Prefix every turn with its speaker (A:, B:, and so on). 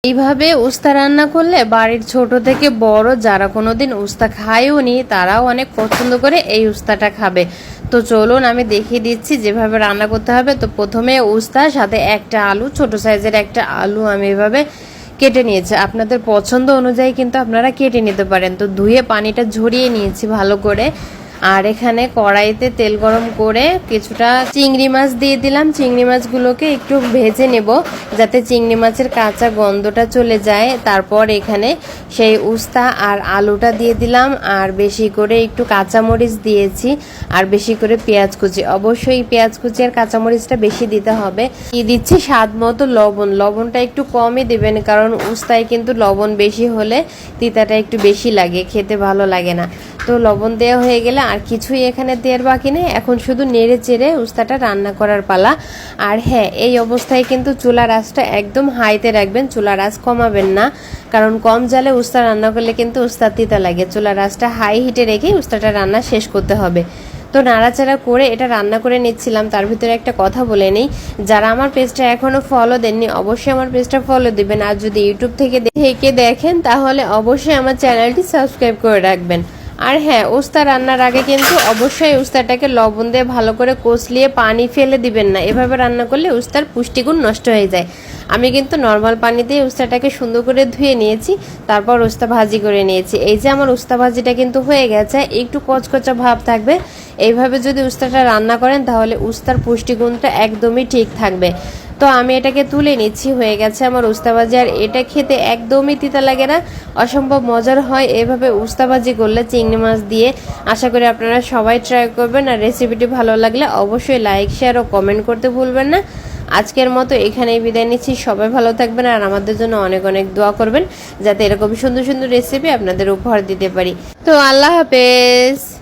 A: এইভাবে উস্তা রান্না করলে বাড়ির ছোট থেকে বড় যারা কোনোদিন উস্তা খায়ওনি তারাও অনেক পছন্দ করে এই উস্তাটা খাবে। তো চলুন আমি দেখিয়ে দিচ্ছি যেভাবে রান্না করতে হবে। তো প্রথমে উস্তার সাথে একটা আলু, ছোট সাইজের একটা আলু আমি এভাবে কেটে নিয়েছি। আপনাদের পছন্দ অনুযায়ী কিন্তু আপনারা কেটে নিতে পারেন। তো ধুয়ে পানিটা ঝরিয়ে নিয়েছি ভালো করে। আর এখানে কড়াইতে তেল গরম করে কিছুটা চিংড়ি মাছ দিয়ে দিলাম। চিংড়ি মাছগুলোকে একটু ভেজে নেব যাতে চিংড়ি মাছের কাঁচা গন্ধটা চলে যায়। তারপর এখানে সেই উস্তা আর আলুটা দিয়ে দিলাম, আর বেশি করে একটু কাঁচামরিচ দিয়েছি, আর বেশি করে পেঁয়াজ কুচি। অবশ্যই পেঁয়াজ কুচি আর কাঁচামরিচটা বেশি দিতে হবে। দিয়ে দিচ্ছি স্বাদ মতো লবণ। লবণটা একটু কমই দেবেন, কারণ উস্তায় কিন্তু লবণ বেশি হলে তিতাটা একটু বেশি লাগে, খেতে ভালো লাগে না। তো লবণ দেওয়া হয়ে গেলে আর কিছুই এখানে দেওয়ার বাকি নেই। এখন শুধু নেড়ে চেড়ে উস্তাটা রান্না করার পালা। আর হ্যাঁ, এই অবস্থায় কিন্তু চুলার আঁচটা একদম হাইতে রাখবেন, চুলার আঁচ কমাবেন না, কারণ কম জালে উস্তা রান্না করলে কিন্তু উস্তার তিতা লাগে। চুলার আঁচটা হাই হিটে রেখে উস্তাটা রান্না শেষ করতে হবে। তো নাড়াচাড়া করে এটা রান্না করে নিচ্ছিলাম। তার ভিতরে একটা কথা বলে নেই, যারা আমার পেজটা এখনো ফলো দেননি অবশ্যই আমার পেজটা ফলো দিবেন, আর যদি ইউটিউব থেকে দেখেন তাহলে অবশ্যই আমার চ্যানেলটি সাবস্ক্রাইব করে রাখবেন। আর হ্যাঁ, উস্তা রান্নার আগে কিন্তু অবশ্যই উস্তাটাকে লবণ দিয়ে ভালো করে কষলিয়ে পানি ফেলে দিবেন না। এভাবে রান্না করলে উস্তার পুষ্টিগুণ নষ্ট হয়ে যায়। আমি কিন্তু নর্মাল পানি দিয়ে উস্তাটাকে সুন্দর করে ধুয়ে নিয়েছি, তারপর উস্তা ভাজি করে নিয়েছি। এই যে আমার উস্তা ভাজিটা কিন্তু হয়ে গেছে, একটু কচকচা ভাব থাকবে। এইভাবে যদি উস্তাটা রান্না করেন তাহলে উস্তার পুষ্টিগুণটা একদমই ঠিক থাকবে। তো আমি এটাকে তুলে নিচ্ছি, হয়ে গেছে আমার উস্তা ভাজি। আর এটা খেতে একদমই তিতা লাগে না, অসম্ভব মজার হয় এভাবে উস্তা ভাজি করলে চিংড়ি মাছ দিয়ে। আশা করি আপনারা সবাই ট্রাই করবেন, আর রেসিপিটি ভালো লাগলে অবশ্যই লাইক, শেয়ার ও কমেন্ট করতে ভুলবেন না। আজকের মতো এখানেই বিদায় নিচ্ছি। সবাই ভালো থাকবেন আর আমাদের জন্য অনেক অনেক দোয়া করবেন যাতে এরকম সুন্দর সুন্দর রেসিপি আপনাদের উপহার দিতে পারি। তো আল্লাহ হাফেজ।